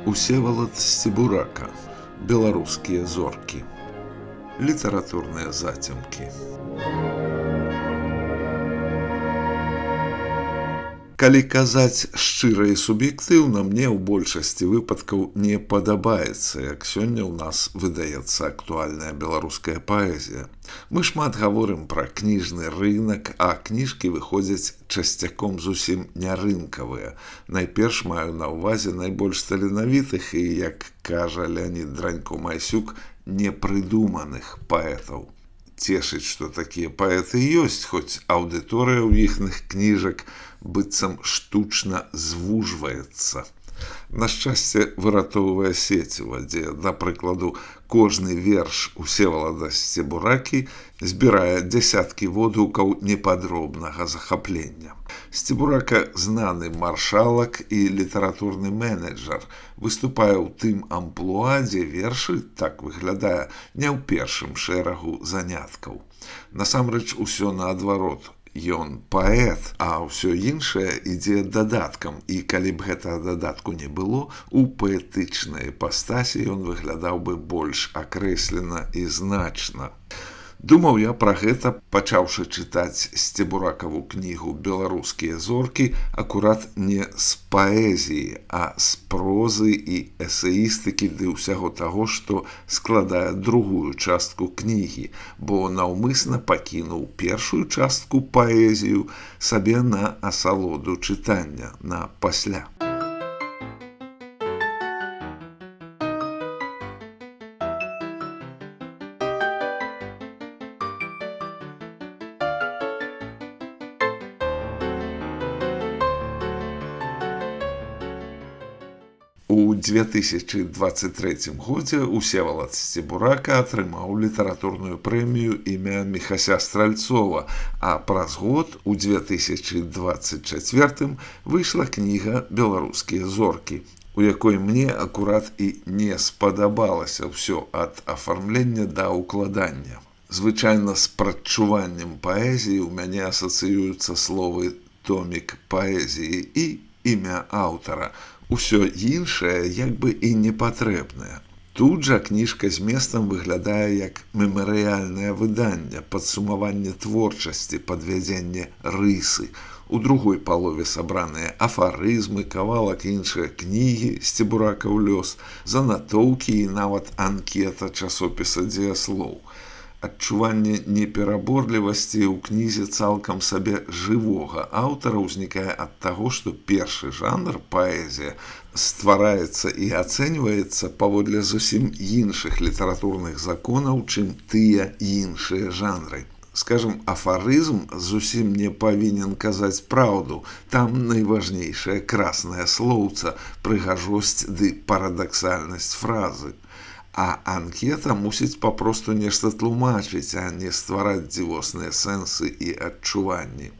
Усевалад Сцебурака. Беларускія зоркі. Літаратурныя зацемкі. Калі казаць шчыра і суб'ектыўна, мне ў большасці выпадкаў не падабаецца, як сёння ў нас выдаецца актуальная беларуская паэзія. Мы шмат гаворым пра кніжны рынак, а кніжкі выходзяць часцяком зусім не рынкавыя. Найперш маю на ўвазе найбольш таленавітых і, як кажа Леонід Дранько-Майсюк, непрыдуманых паэтаў. Цешыць, што такія паэты ёсць, хоць аўдыторыя ў іхных кніжак быццам штучна звужваецца. На шчасце выратоўвае сеціва, дзе, да прыкладу, кожны верш Усевалада Сцебуракі збірае дзясяткі водгукаў непадробнага захаплення. Сцебурака знаны маршалак і літаратурны менеджер, выступае ў тым амплуа, дзе вершы, так выглядае, не ў першым шэрагу заняткаў. Насамрэч усё наадварот. Ён паэт, а ўсё іншае ідзе дадаткам, і калі б гэтага дадатку не было, у паэтычнай іпастасі ён выглядаў бы больш акрэслена і значна. Думаў я пра гэта, пачаўшы чытаць Сцебуракаву кнігу «Беларускія зоркі» акурат не з паэзіі, а з прозы і эсеістыкі ды ўсяго таго, што складае другую частку кнігі, бо наўмысна пакінуў першую частку паэзію сабе на асалоду чытання, на пасля. У 2023 годзе Усевалад Сцебурака атрымаў літаратурную прэмію імя Міхася Стральцова, а праз год, у 2024, выйшла кніга «Беларускія зоркі», у якой мне акурат і не спадабалася ўсё ад афармлення да ўкладання. Звычайна з прадчуваннем паэзіі ў мяне асацыююцца словы «томік паэзіі» і імя аўтара. Усё іншае як бы і непатрэбнае. Тут жа кніжка зместам выглядае як мемарыяльнае выданне, падсумаванне творчасці, падвядзенне рысы. У другой палове сабраныя афарызмы, кавалак іншыя кнігі Сцебуракаў лёс, занатоўкі і нават анкета часопіса «Дзеяслоў». Адчуванне непераборлівасці ў кнізе цалкам сабе жывога аўтара ўзнікае ад таго, што першы жанр, паэзія, ствараецца і ацэньваецца паводле зусім іншых літаратурных законаў, чым тыя іншыя жанры. Скажам, афарызм зусім не павінен казаць праўду, там найважнейшае краснае слоўца, прыгажосць ды парадаксальнасць фразы. А анкета мусіць папросту нешта тлумачыць, а не ствараць дзівосныя сэнсы і адчуванні.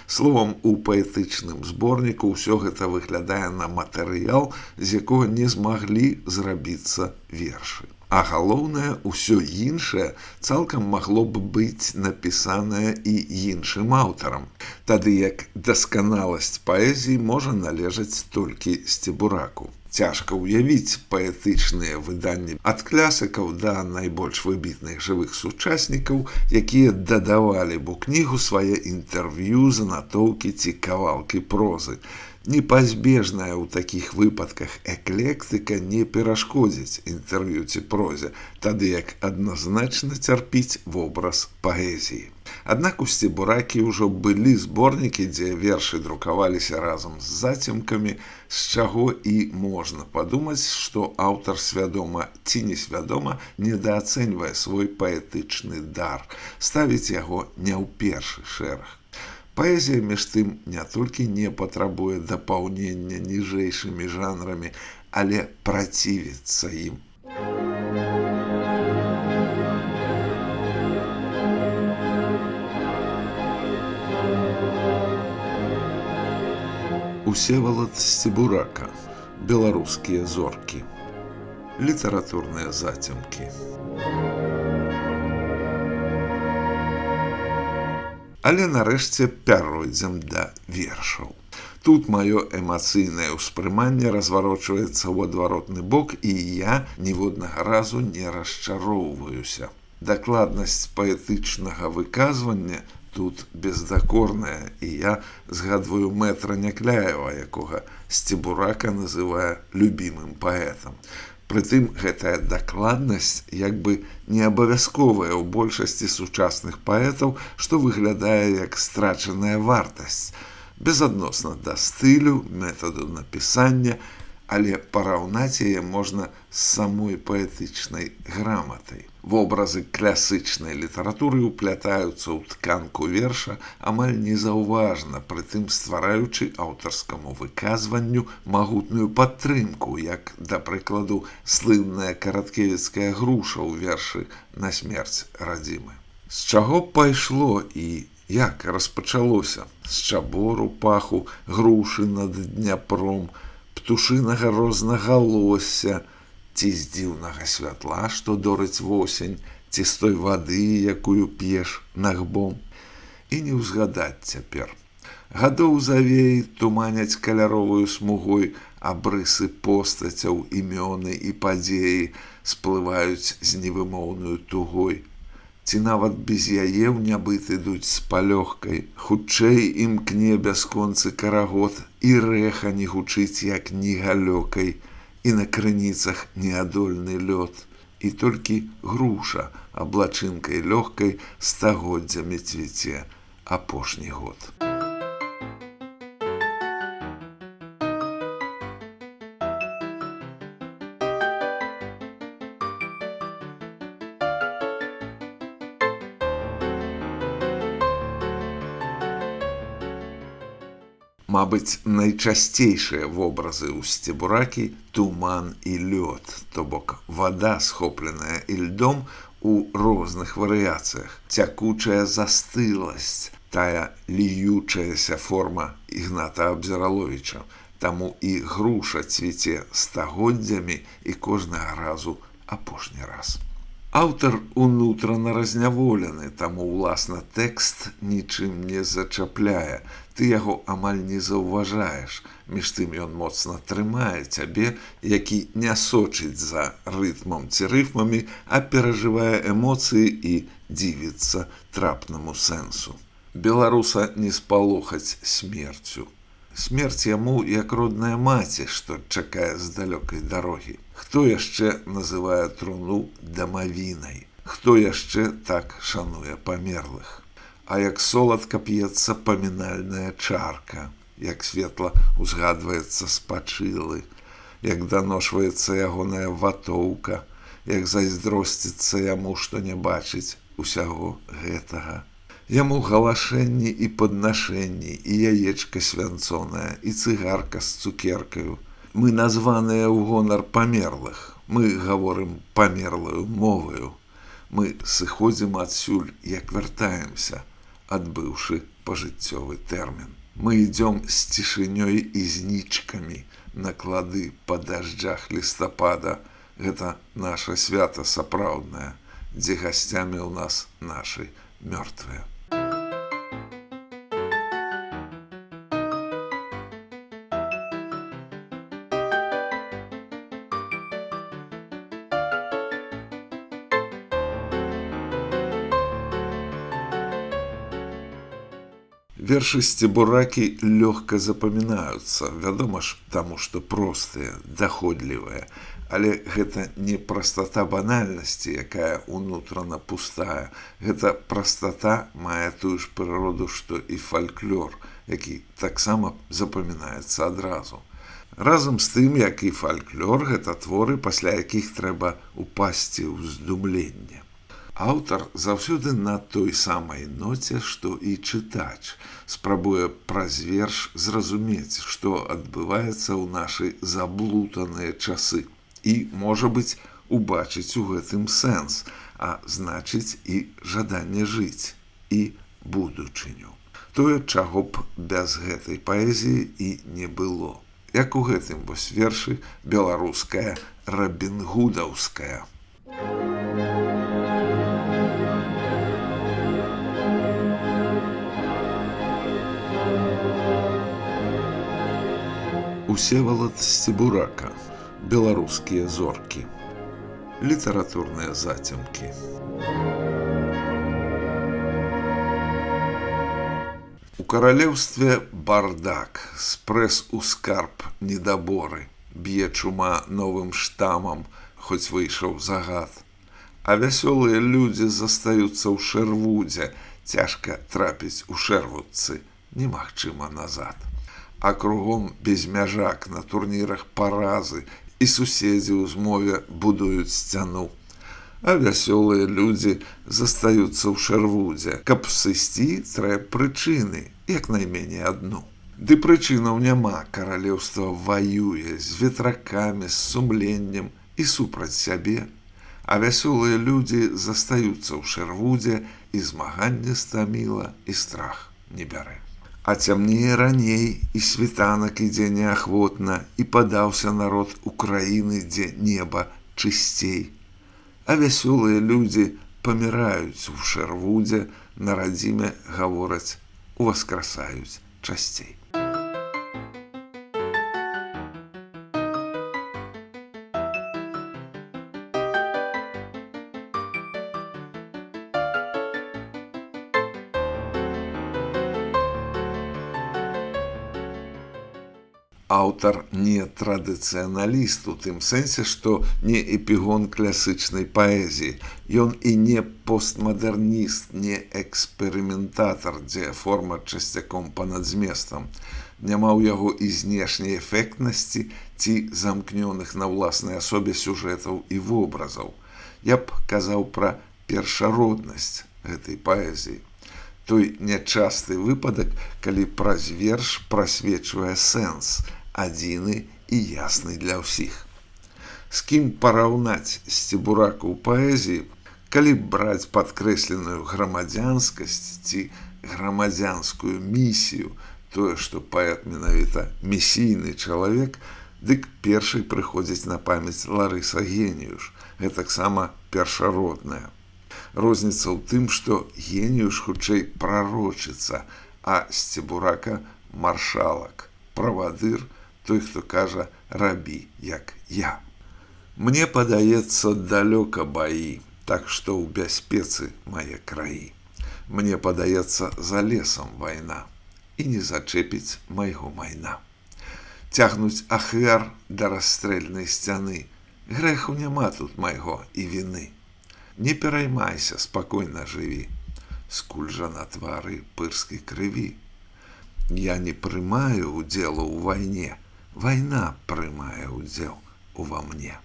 Словам, у паэтычным зборніку ўсё гэта выглядае на матэрыял, з якога не змаглі зрабіцца вершы. А галоўнае, усё іншае цалкам магло б быць напісанае і іншым аўтарам. Тады як дасканаласць паэзіі можа належаць толькі Сцебураку. Цяжка ўявіць паэтычныя выданні ад клясыкаў да найбольш выбітных жывых сучаснікаў, якія дадавалі б у кнігу свае інтэрв'ю, занатоўкі ці кавалкі прозы. Непазбежная ў такіх выпадках эклектыка не перашкодзіць інтэрв'ю ці прозе, тады як адназначна цярпіць вобраз паэзіі. Аднак у Сцебуракі ўжо былі зборнікі, дзе вершы друкаваліся разам з зацемкамі, з чаго і можна падумаць, што аўтар свядома ці несвядома недаацэньвае свой паэтычны дар, ставіць яго не ў першы шэраг. Паэзія, між тым, не толькі не патрабуе дапаўнення ніжэйшымі жанрамі, але працівіцца ім. Усевалад Сцебурака. Беларускія зоркі. Літаратурныя зацемкі. Але нарэшце пяройдзем да вершаў. Тут маё эмацыйнае ўспрыманне разварочваецца ў адваротны бок, і я ніводнага разу не расчароўваюся. Дакладнасць паэтычнага выказвання тут бездакорная, і я згадваю Мэтра Някляева, якога Сцебурака называе любімым паэтам. Прытым гэтая дакладнасць як бы не абавязковая ў большасці сучасных паэтаў, што выглядае як страчаная вартасць, безадносна да стылю, метаду напісання, але параўнаць яе можна з самой паэтычнай граматай. Вобразы класычнай літаратуры ўплятаюцца ў тканку верша амаль незаўважна, прытым ствараючы аўтарскаму выказванню магутную падтрымку, як, да прыкладу, слынная караткевіцкая груша ў вершы «На смерць радзімы». З чаго пайшло і як распачалося? З чабору паху грушы над Дняпром, птушынага рознагалосся, ці з дзіўнага святла, што дорыць восень, ці з той вады, якую п'еш нагбом. І не ўзгадаць цяпер. Гадоў завей туманяць каляровую смугой абрысы постацяў, імёны і падзеі сплываюць з невымоўнаю тугой. Ці нават без яе ў нябыт ідуць з палёгкай, хутчэй імкне бясконцы карагод, і рэха не гучыць, як нігалёкай, і на крыніцах неадольны лёд, і толькі груша аблачынкай лёгкай стагоддзямі цвіце апошні год. Мабыць, найчасцейшыя вобразы ў Сцебуракі туман і лёд, то бок вада, схопленая ільдом у розных варыяцыях, цякучая застыласць, тая ліючаяся форма Ігната Абзіраловіча. Таму і груша цвіце стагоддзямі і кожнага разу апошні раз. Аўтар унутрана разняволены, таму, уласна, тэкст нічым не зачапляе. Ты яго амаль не заўважаеш, між тым ён моцна трымае цябе, які не сочыць за рытмам ці рыфмамі, а перажывае эмоцыі і дзівіцца трапнаму сэнсу. Беларуса не спалохаць смерцю. Смерць яму як родная маці, што чакае з далёкай дарогі. Хто яшчэ называе труну дамавінай? Хто яшчэ так шануе памерлых? А як соладка п'ецца памінальная чарка, як светла узгадваецца спачылы, як даношваецца ягоная ватоўка, як зайздросціцца яму, што не бачыць усяго гэтага. Яму галашэнні і паднашэнні, і яечка свянцонае, і цыгарка з цукеркаю. Мы названыя ў гонар памерлых. Мы гаворым памерлаю моваю. Мы сыходзім адсюль, як вяртаемся, адбыўшы пажыццёвы тэрмін. Мы ідём з цішынёй і знічкамі на клады па дажджах лістапада. Гэта наша свята сапраўднае, дзе гасцямі ў нас нашы мёртвыя. Вершы Сцебуракі лёгка запамінаюцца, вядома ж, таму што простыя, даходлівыя, але гэта не прастата банальнасці, якая унутрана пустая. Гэта прастата мае тую ж прыроду, што і фальклор, які таксама запамінаецца адразу. Разам з тым, як і фальклор, гэта творы, пасля якіх трэба упасці ў здумленне. Аўтар заўсёды на той самай ноце, што і чытач, спрабуе праз верш зразумець, што адбываецца ў нашы заблутаныя часы і, можа быць, убачыць у гэтым сэнс, а значыць і жаданне жыць, і будучыню. Тое, чаго б без гэтай паэзіі і не было. Як у гэтым вось вершы беларуская рабінгудаўская. Усевалад Сцебурака. Беларускія зоркі. Літаратурныя зацемкі. У каралеўстве бардак, спрэс у скарб недаборы, б'е чума новым штамам, хоць выйшаў загад. А вясёлыя людзі застаюцца ў шэрвудзе, цяжка трапіць у шэрвудцы, немагчыма назад. А кругом безмяжак на турнірах паразы, і суседзі ў змове будуюць сцяну. А вясёлыя людзі застаюцца ў шэрвудзе. Каб сысці, трэба прычыны, як найменей адну. Ды прычынаў няма, каралеўства ваюе з ветракамі, з сумленнем і супраць сябе. А вясёлыя людзі застаюцца ў шэрвудзе, і змаганне стаміла, і страх не бярэ. А цямнее раней, і світанак ідзе неахвотна, і падаўся народ у краіны, дзе неба чысцей. А вясёлыя людзі паміраюць у шэрвудзе, на радзіме гавораць, уваскрасаюць часцей. Аўтар не традыцыяналіст у тым сэнсе, што не эпігон класычнай паэзіі. Ён і не постмадэрніст, не эксперыментатар, дзе форма часцяком па-над зместам. Няма ў яго і знешняй эфектнасці ці замкнёных на ўласнай асобе сюжэтаў і вобразаў. Я б казаў пра першароднасць гэтай паэзіі. Той нячасты выпадак, калі праз верш прасвечвае сэнс, адзіны і ясны для ўсіх. З кім параўнаць Сцебурака ў паэзіі, калі браць падкрэсленую грамадзянскасць ці грамадзянскую місію, тое, што паэт менавіта місійны чалавек, дык першай прыходзіць на памяць Ларыса Геніюш, гэтаксама першародная. Розніца ў тым, што Геніюш хутчэй прарочыца, а Сцебурака маршалак, правадыр, той, хто кажа «рабі, як я». Мне падаецца, далёка баі, так што ў бяспецы мае краі. Мне падаецца, за лесам вайна, і не зачэпіць майго майна. Цягнуць ахвяр да расстрэльнай сцяны, грэху няма тут майго і віны. Не пераймайся, спакойна жыві, скуль жа на твары пырскай крыві. Я не прымаю удзелу ў вайне, вайна прымае удзел ува мне.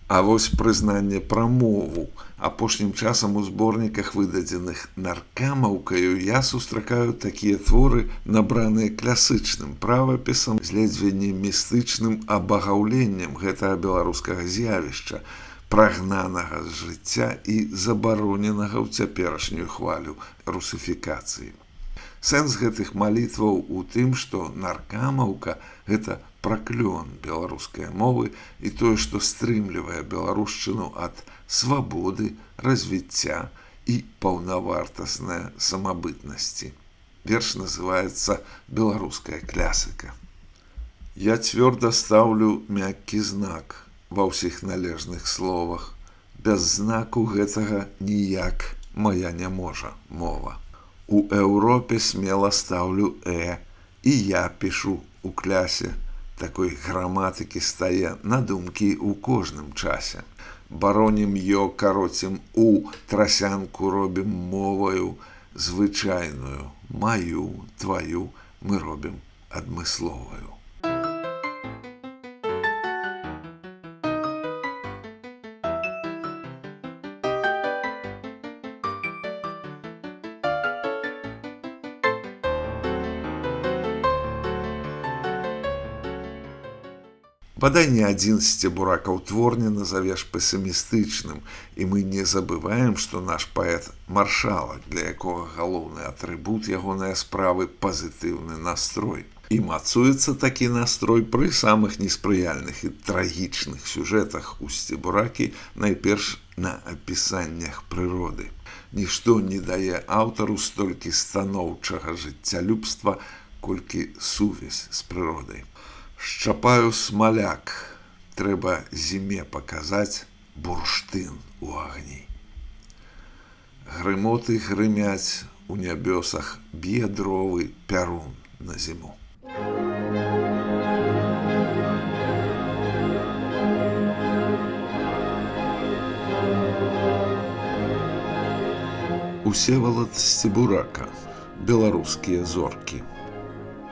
А вось прызнанне пра мову. Апошнім часам у зборніках, выдадзеных наркамаўкаю, я сустракаю такія творы, набраныя класычным правапісам, з ледзьве не містычным абагаўленнем гэтага беларускага з'явішча, прагнанага з жыцця і забароненага ў цяперашнюю хвалю русіфікацыі. Сэнс гэтых малітваў у тым, што наркамаўка – гэта праклён беларускай мовы і тое, што стрымлівае беларушчыну ад свабоды, развіцця і паўнавартаснай самабытнасці. Верш называецца «Беларуская клясыка». Я цвёрда стаўлю мяккі знак ва ўсіх належных словах. Без знаку гэтага ніяк моя не можа мова. У Еўропе смела стаўлю і я пішу у клясе. Такой граматыкі стае на думкі ў кожным часе. Баронім кароцім трасянку робім моваю звычайную, маю, тваю мы робім адмысловаю. Бадай ні адзін Сцебуракаў твор не назавеш песімістычным, і мы не забываем, што наш паэт маршалак, для якога галоўны атрыбут ягонай справы пазітыўны настрой. І мацуецца такі настрой пры самых неспрыяльных і трагічных сюжэтах у Сцебуракі, найперш на апісаннях прыроды. Нішто не дае аўтару столькі станоўчага жыццялюбства, колькі сувязь з прыродай. Шчапаю смаляк, трэба зіме паказаць бурштын у агні. Грымоты грымяць у нябёсах, б'е дровы пярун на зіму. Усевалад Сцебурака. Беларускія зоркі.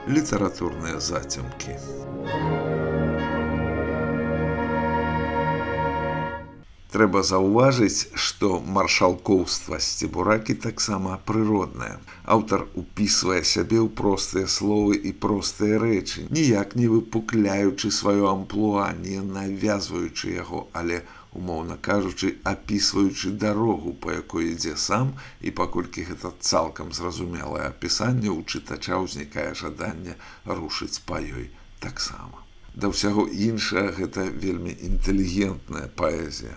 Літаратурныя зацемкі. Трэба заўважыць, што маршалкоўства Сцебуракі таксама прыроднае. Аўтар упісвае сябе ў простыя словы і простыя рэчы, ніяк не выпукляючы сваё амплуа, не навязваючы яго, але, умоўна кажучы, апісваючы дарогу, па якой ідзе сам, і паколькі гэта цалкам зразумелае апісанне, у чытача ўзнікае жаданне рушыць па ёй таксама. Да ўсяго іншага, гэта вельмі інтэлігентная паэзія.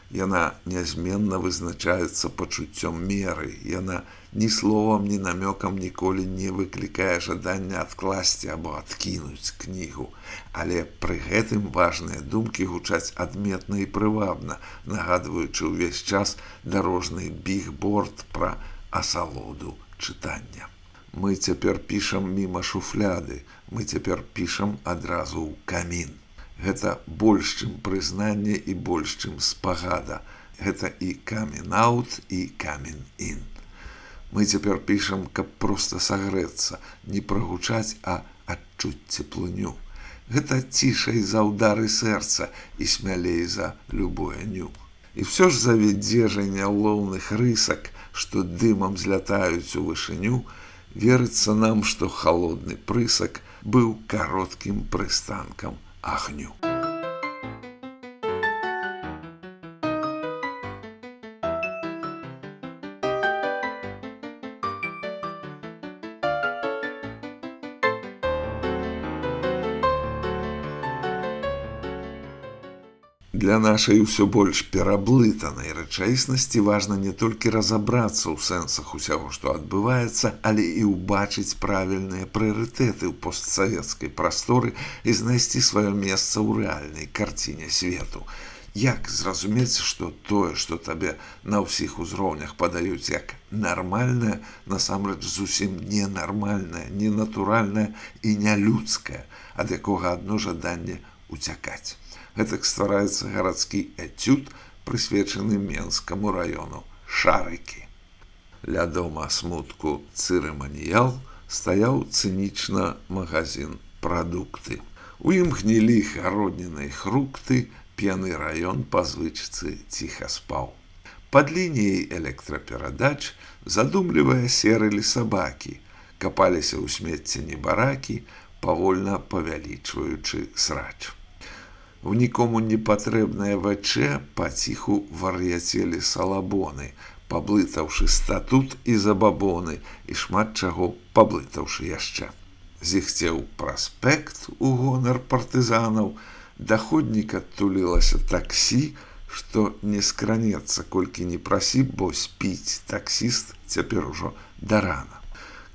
Яна нязменна вызначаецца пачуццём меры. Яна ні словам, ні намёкам ніколі не выклікае жадання адкласці або адкінуць кнігу. Але пры гэтым важныя думкі гучаць адметна і прывабна, нагадваючы ўвесь час дарожны бігборд пра асалоду чытання. Мы цяпер пішам міма шуфляды, мы цяпер пішам адразу ў камін. Гэта больш, чым прызнанне і больш, чым спагада. Гэта і камін-аут, і камін-ін. Мы цяпер пішам, каб проста сагрэцца, не прагучаць, а адчуць цеплыню. Гэта цішай за ўдары сэрца і смялей за любое ню. І ўсё ж завядзежай няўлоўных рысак, што дымам злятаюць у вышыню, верыцца нам, што халодны прысак быў кароткім прыстанкам агню. Для нашай усё больш пераблытанай рэчаіснасці важна не толькі разабрацца ў сэнсах усяго, што адбываецца, але і ўбачыць правільныя прыярытэты ў постсавецкай прасторы і знайсці сваё месца ў рэальнай карціне свету. Як зразумець, што тое, што табе на ўсіх узроўнях падаюць як нармальнае, насамрэч зусім ненармальнае, ненатуральнае і нялюдскае, ад якога адно жаданне уцякаць. Гэтак ствараецца гарадскі этюд, прысвечаны Менскаму раёну Шарыкі. Ля дома смутку цырыманіял стаяў цынічна магазин прадукты. У ім гнілі гароднінай хрукты, п'яны раён па звычцы ціха спаў. Пад лініяй электраперадач задумлівая серылі сабакі, капаліся ў смецці небаракі, павольна павялічваючы срач. У нікому не патрэбнае вачэ паціху вар'яцелі салабоны, паблытаўшы статут і забабоны, і шмат чаго паблытаўшы яшчэ. Зіхцеў праспект у гонар партызанаў, да ходніка тулілася таксі, што не скранецца, колькі не прасі, бо спіць таксіст цяпер ужо да рана.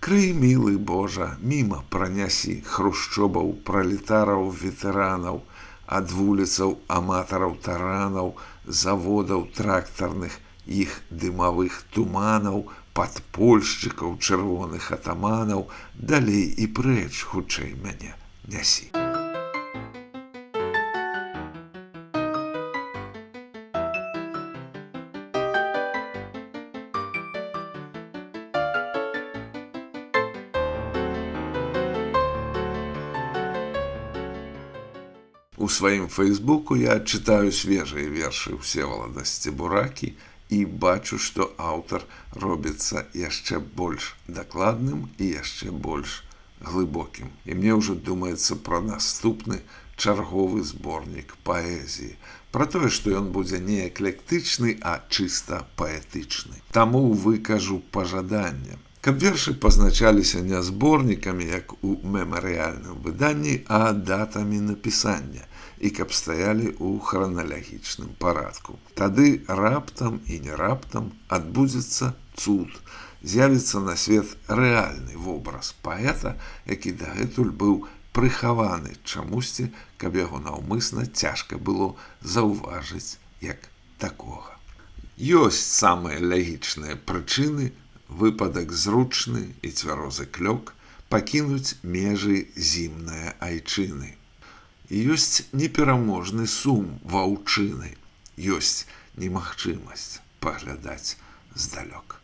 Крый, мілы Божа, міма пранясі хрушчобаў, пралетараў, ветэранаў, ад вуліцаў аматараў таранаў, заводаў трактарных, іх дымавых туманаў, падпольшчыкаў, чырвоных атаманаў, далей і прэч хутчэй мяне нясі. У сваім фэйсбуку я чытаю свежыя вершы Всевалада Сцебуракі і бачу, што аўтар робіцца яшчэ больш дакладным і яшчэ больш глыбокім. І мне ўжо думаецца пра наступны чарговы зборнік паэзіі, пра тое, што ён будзе не эклектычны, а чыста паэтычны. Таму выкажу пажаданне. Каб вершы пазначаліся не зборнікамі, як у мемарыяльным выданні, а датамі напісання, і каб стаялі ў храналагічным парадку. Тады раптам і не раптам адбудзецца цуд, з'явіцца на свет рэальны вобраз паэта, які дагэтуль быў прыхаваны чамусьці, каб яго наўмысна цяжка было заўважыць як такога. Ёсць самыя лагічныя прычыны, выпадак зручны і цвярозы клёк пакінуць межы зімнае айчыны. Ёсць непераможны сум ваўчыны, ёсць немагчымасць паглядаць здалёк.